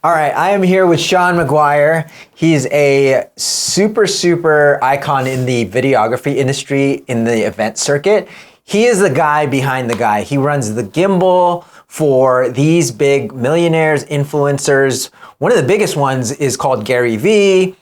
All right, I am here with Shawn Maguire. He's a super icon in the videography industry, in the event circuit. He is the guy behind the guy. He runs the gimbal for these big millionaires, influencers. One of the biggest ones is called Gary Vee.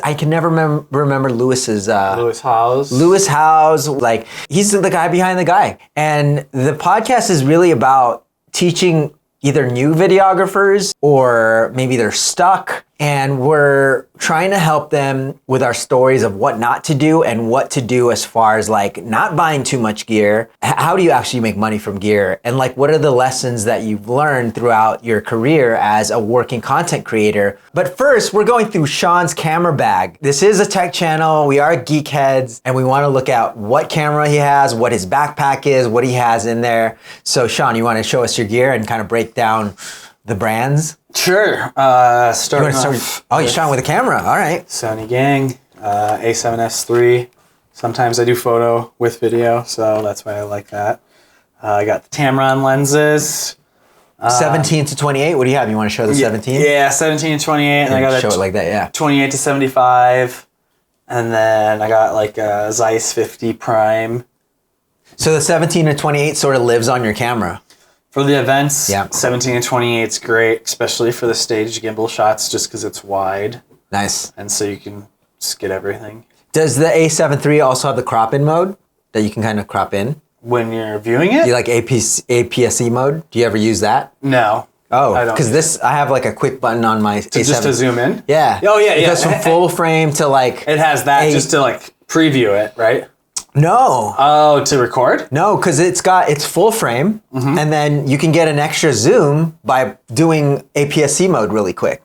I can never remember Lewis's. Lewis Howes. Lewis Howes. Like, he's the guy behind the guy. And the podcast is really about teaching either new videographers or maybe they're stuck, and we're trying to help them with our stories of what not to do and what to do as far as like not buying too much gear. How do you actually make money from gear? And like, what are the lessons that you've learned throughout your career as a working content creator? But first, we're going through Shawn's camera bag. This is a tech channel. We are geek heads, and we want to look at what camera he has, what his backpack is, what he has in there. So Shawn, you want to show us your gear and kind of break down the brands? Sure. You're starting with a camera. All right. Sony Gang, A7S III. Sometimes I do photo with video, so that's why I like that. I got the Tamron lenses. 17 to 28. What do you have? You want to show the 17? Yeah, 17 to 28. And I got show it like that, yeah. 28 to 75. And then I got like a Zeiss 50 Prime. So the 17 to 28 sort of lives on your camera. For the events, yeah. 17 and 28 is great, especially for the staged gimbal shots, just because it's wide. Nice. And so you can just get everything. Does the A7 III also have the crop in mode that you can kind of crop in? When you're viewing it? Do you like APS-C mode? Do you ever use that? No. Oh, because I have like a quick button on my A7. Just to zoom in? Yeah. Oh, yeah, It goes from full frame to like... It has that just to like preview it, right? No. Oh, to record? No, because it's full frame, and then you can get an extra zoom by doing APS-C mode really quick.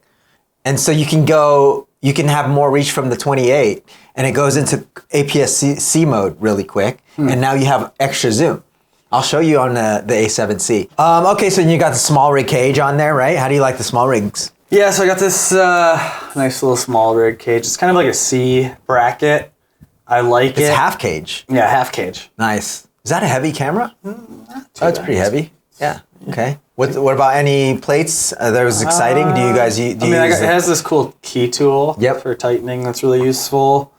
And so you can have more reach from the 28, and it goes into APS-C mode really quick, and now you have extra zoom. I'll show you on the A7C. Okay, so you got the small rig cage on there, right? How do you like the small rigs? Yeah, so I got this nice little small rig cage. It's kind of like a C bracket. I like it. It's half cage. Yeah, half cage. Nice. Is that a heavy camera? It's pretty heavy. Yeah. Okay. What about any plates? That was exciting. Do you guys use? It has this cool key tool for tightening that's really useful.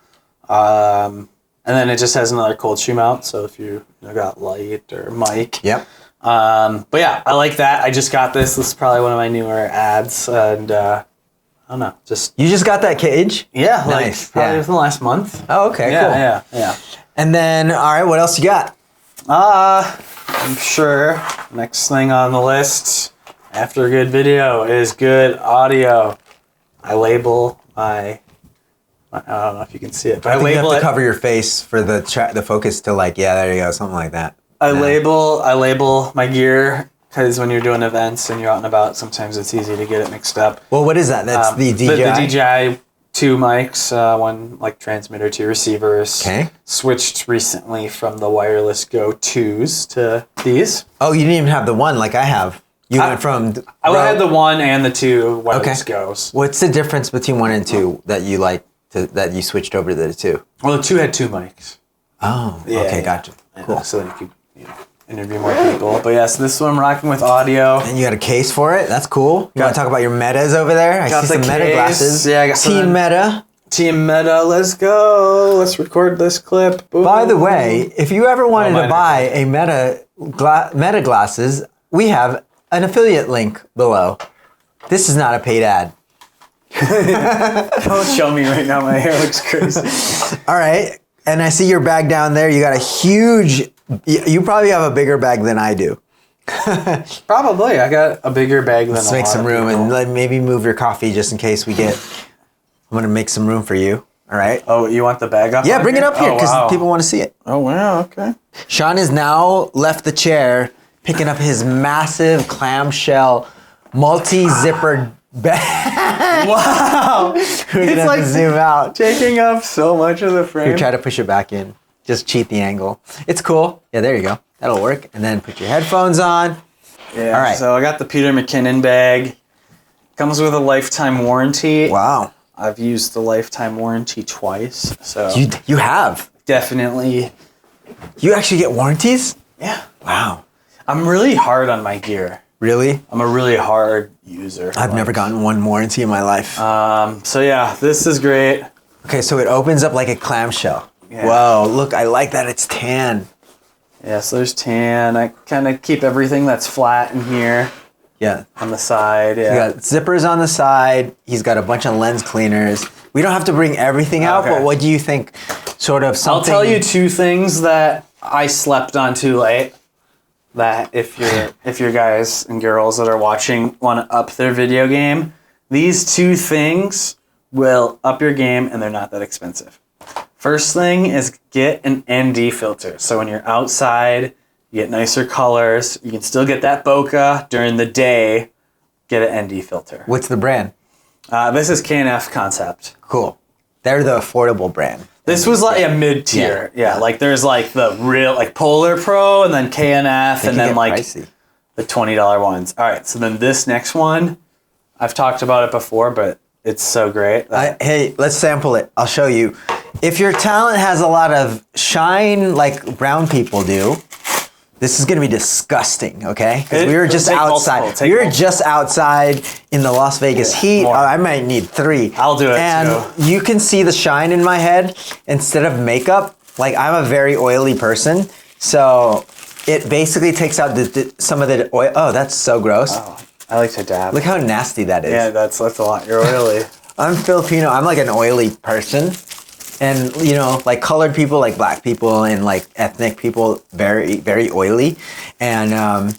And then it just has another cold shoe mount. So if you got light or mic. Yep. But yeah, I like that. I just got this. This is probably one of my newer ads, and I don't know. You just got that cage? Yeah, nice. Probably within the last month. Oh, okay, cool. Yeah. And then, all right, what else you got? I'm sure next thing on the list after a good video is good audio. I label my I don't know if you can see it, but I label you have to cover your face for the focus to like, yeah, there you go, something like that. I label my gear. Because when you're doing events and you're out and about, sometimes it's easy to get it mixed up. Well, what is that? That's the DJI? The DJI, 2 mics, one like transmitter, 2 receivers. Okay. Switched recently from the wireless Go 2s to these. Oh, you didn't even have the one like I have. You went from... I had the 1 and the 2 wireless Go's. What's the difference between 1 and 2 that you switched over to the 2? Well, the 2 had 2 mics. Oh, yeah, okay, gotcha. Cool. So then you could... interview more people. But yeah, so this is what I'm rocking with audio. And you got a case for it? That's cool. You want to talk about your Metas over there? I see some Meta glasses. Yeah, I got Team Meta. Team Meta, let's go. Let's record this clip. Boom. By the way, if you ever wanted to buy a Meta glasses, we have an affiliate link below. This is not a paid ad. Don't show me right now. My hair looks crazy. All right. And I see your bag down there. You got a huge... You probably have a bigger bag than I do. Probably. I got a bigger bag than Let's make some room and maybe move your coffee just in case we get... I'm going to make some room for you. All right. Oh, you want the bag up? Yeah, bring it up here because people want to see it. Oh, wow. Okay. Shawn has now left the chair, picking up his massive clamshell multi-zippered bag. Wow. We're going to have to zoom out. Taking up so much of the frame. Here, try to push it back in. Just cheat the angle. It's cool. Yeah, there you go. That'll work. And then put your headphones on. Yeah. All right. So I got the Peter McKinnon bag. Comes with a lifetime warranty. Wow. I've used the lifetime warranty twice. So you have? Definitely. You actually get warranties? Yeah. Wow. I'm really hard on my gear. Really? I'm a really hard user. I've never gotten one warranty in my life. So yeah, this is great. Okay, so it opens up like a clamshell. Yeah. Whoa, look, I like that it's tan. Yeah, so there's tan. I kind of keep everything that's flat in here Yeah. on the side. Yeah. You got zippers on the side. He's got a bunch of lens cleaners. We don't have to bring everything out, Okay. but what do you think? Sort of something. I'll tell you two things that I slept on too late. That if you're guys and girls that are watching want to up their video game, these two things will up your game, and they're not that expensive. First thing is get an ND filter. So when you're outside, you get nicer colors. You can still get that bokeh during the day. Get an ND filter. What's the brand? This is K&F Concept. Cool. They're the affordable brand. This was like a mid-tier. Yeah. Like there's like the real like Polar Pro and then K&F and then like pricey. the $20 ones. All right, so then this next one, I've talked about it before, but it's so great. Hey, let's sample it. I'll show you. If your talent has a lot of shine like brown people do, this is going to be disgusting, okay? Because we were just Take outside. multiple, take We were multiple. just outside in the Las Vegas heat. more. I might need 3. I'll do it, and too. you can see the shine in my head instead of makeup. Like, I'm a very oily person, so it basically takes out some of the oil. Oh, that's so gross. Oh, I like to dab. Look how nasty that is. Yeah, that's a lot. You're oily. I'm Filipino. I'm like an oily person. And, you know, like colored people, like black people and like ethnic people, very, very oily. And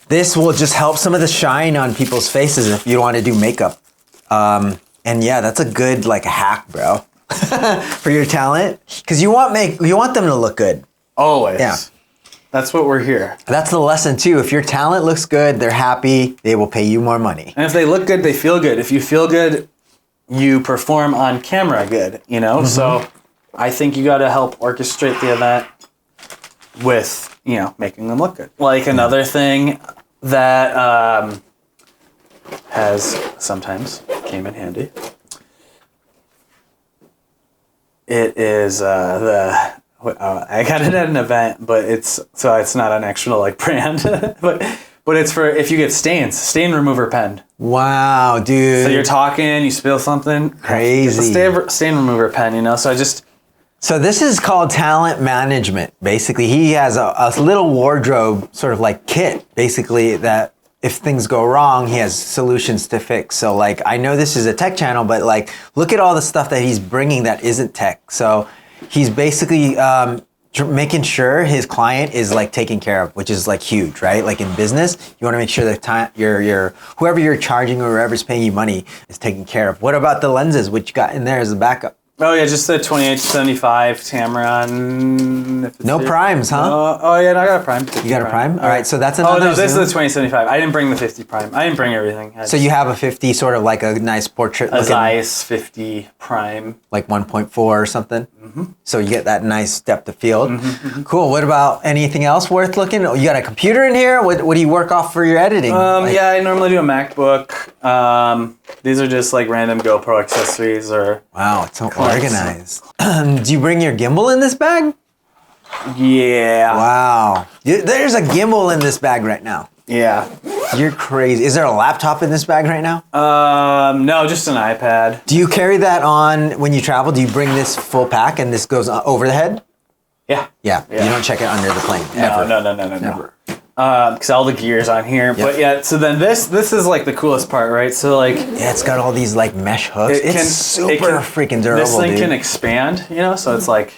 this will just help some of the shine on people's faces if you want to do makeup. And yeah, that's a good like hack, bro, for your talent. Because you want them to look good. Always. Yeah. That's what we're here. That's the lesson too. If your talent looks good, they're happy, they will pay you more money. And if they look good, they feel good. If you feel good, you perform on camera good, you know? So I think you got to help orchestrate the event with, you know, making them look good. Like another thing that has sometimes came in handy. It is I got it at an event, but it's not an actual like brand, but it's for if you get stain remover pen. Wow, dude. So you're talking, you spill something. Crazy. It's a stain remover pen, you know. So So this is called talent management. Basically, he has a little wardrobe sort of like kit, basically, that if things go wrong, he has solutions to fix. So like, I know this is a tech channel, but like, look at all the stuff that he's bringing that isn't tech. So he's basically making sure his client is like taken care of, which is like huge, right? Like in business, you want to make sure that your whoever you're charging or whoever's paying you money is taken care of. What about the lenses, which you got in there as a backup? Oh yeah, just the 28-75 Tamron. If it's No here. primes, huh? Oh yeah, no, I got a prime. 50 You got a prime? All right, so that's Oh another no, this Zoom. is the 20-75. I didn't bring the 50 prime. I didn't bring everything. So you have a 50, sort of like a nice portrait a looking, Zeiss 50 prime. like 1.4 or something. So you get that nice depth of field. Cool. What about anything else worth looking? Oh, you got a computer in here? What do you work off for your editing? Yeah, I normally do a MacBook. These are just like random GoPro accessories or. Wow, it's so Close. organized. Do you bring your gimbal in this bag? Yeah. Wow. There's a gimbal in this bag right now. Yeah. You're crazy. Is there a laptop in this bag right now? No, just an iPad. Do you carry that on when you travel? Do you bring this full pack and this goes over the head? Yeah. Yeah. You don't check it under the plane. No, Ever. no. Because all the gear's on here. Yep. But yeah, so then this is like the coolest part, right? So like Yeah, it's got all these like mesh hooks. It's super freaking durable, This thing dude. can expand, you know. So it's like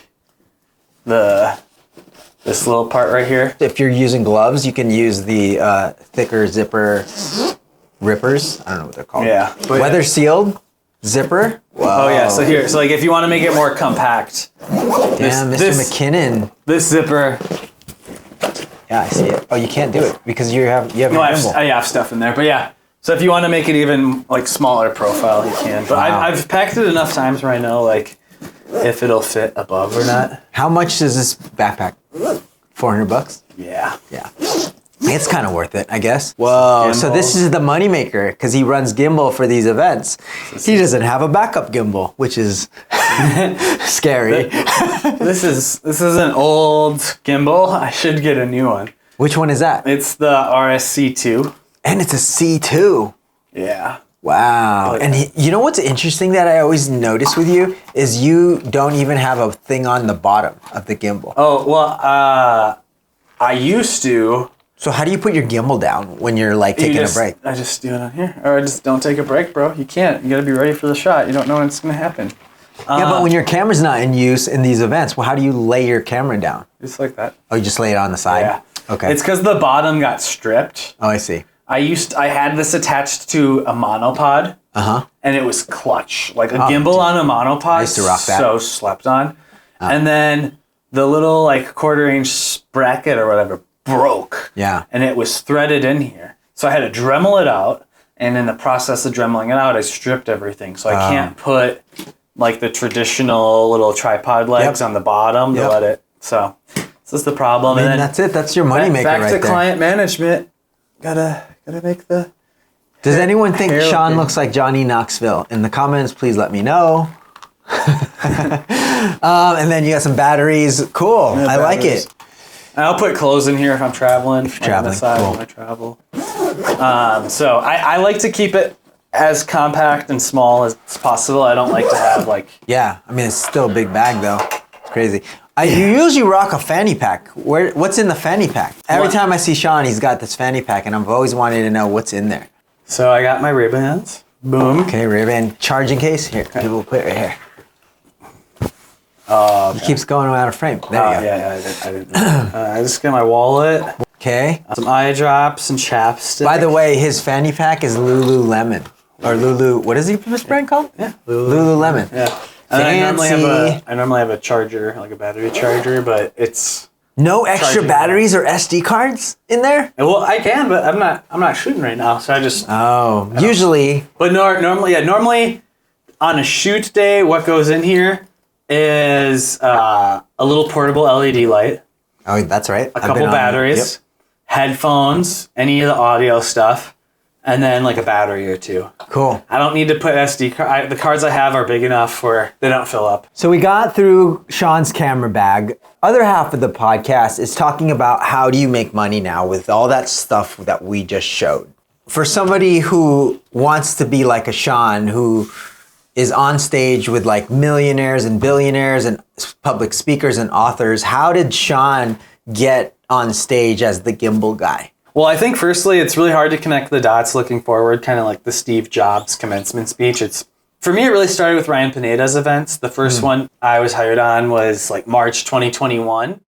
this little part right here. If you're using gloves, you can use the thicker zipper rippers. I don't know what they're called. Yeah. But Weather sealed zipper. Wow. Oh yeah. So here, so like if you want to make it more compact, Damn, Mr. this- McKinnon. this zipper. Yeah, I see it. Oh, you can't do it because you have No, a I gimbal. have stuff in there, but yeah. So if you want to make it even like smaller profile, you can. But Wow. I've packed it enough times where I know like if it'll fit above or not. How much is this backpack? $400? Yeah. Yeah. It's kind of worth it, I guess. Whoa, so this is the moneymaker because he runs gimbal for these events. He doesn't have a backup gimbal, which is scary. This is an old gimbal. I should get a new one. Which one is that? It's the RSC2. And it's a C2. Yeah. Wow. But, and you know what's interesting that I always notice with you is you don't even have a thing on the bottom of the gimbal. Oh, well, I used to. So how do you put your gimbal down when you're like taking a break? I just do it on here. Or I just don't take a break, bro. You can't. You got to be ready for the shot. You don't know when it's going to happen. Yeah, but when your camera's not in use in these events, well, how do you lay your camera down? Just like that. Oh, you just lay it on the side? Yeah. Okay. It's because the bottom got stripped. Oh, I see. I had this attached to a monopod. Uh-huh. And it was clutch. Like a gimbal on a monopod. I used to rock that. So slept on. And then the little like 1/4-inch bracket or whatever broke. Yeah. And it was threaded in here. So I had to Dremel it out. And in the process of dremeling it out, I stripped everything. So I can't put like the traditional little tripod legs on the bottom to let it. So this is the problem. And then that's it. That's your moneymaker right there. Back to client management. Gotta make the... Does anyone think hair Shawn looking. looks like Johnny Knoxville? In the comments, please let me know. And then you got some batteries. Cool. I like it. And I'll put clothes in here if I'm traveling. If you're traveling, cool. when I travel. So I like to keep it as compact and small as possible. I don't like to have like... Yeah. I mean, it's still a big bag, though. It's crazy. You usually rock a fanny pack. What's in the fanny pack? Every time I see Shawn, he's got this fanny pack, and I've always wanted to know what's in there. So I got my Ray-Bans. Boom. Okay, Ray-Ban charging case. Here, we'll put it right here. It keeps going out of frame. There you go. Yeah, I didn't. I just got my wallet. Okay. Some eye drops and chapstick. By the way, his fanny pack is Lululemon. Or Lulu, what is his brand called? Yeah. Lululemon. Yeah. And I normally have a charger, like a battery charger, but it's... No extra batteries or SD cards in there? Well, I can, but I'm not shooting right now, so I just... Oh, usually... But normally on a shoot day, what goes in here is a little portable LED light. Oh, that's right. A couple batteries, headphones, any of the audio stuff, and then like a battery or two. Cool. I don't need to put SD card. The cards I have are big enough where they don't fill up. So we got through Shawn's camera bag. Other half of the podcast is talking about how do you make money now with all that stuff that we just showed. For somebody who wants to be like a Shawn, who is on stage with like millionaires and billionaires and public speakers and authors, how did Shawn get on stage as the gimbal guy? Well, I think firstly, it's really hard to connect the dots looking forward, kind of like the Steve Jobs commencement speech. For me, it really started with Ryan Pineda's events. The first one I was hired on was like March 2021.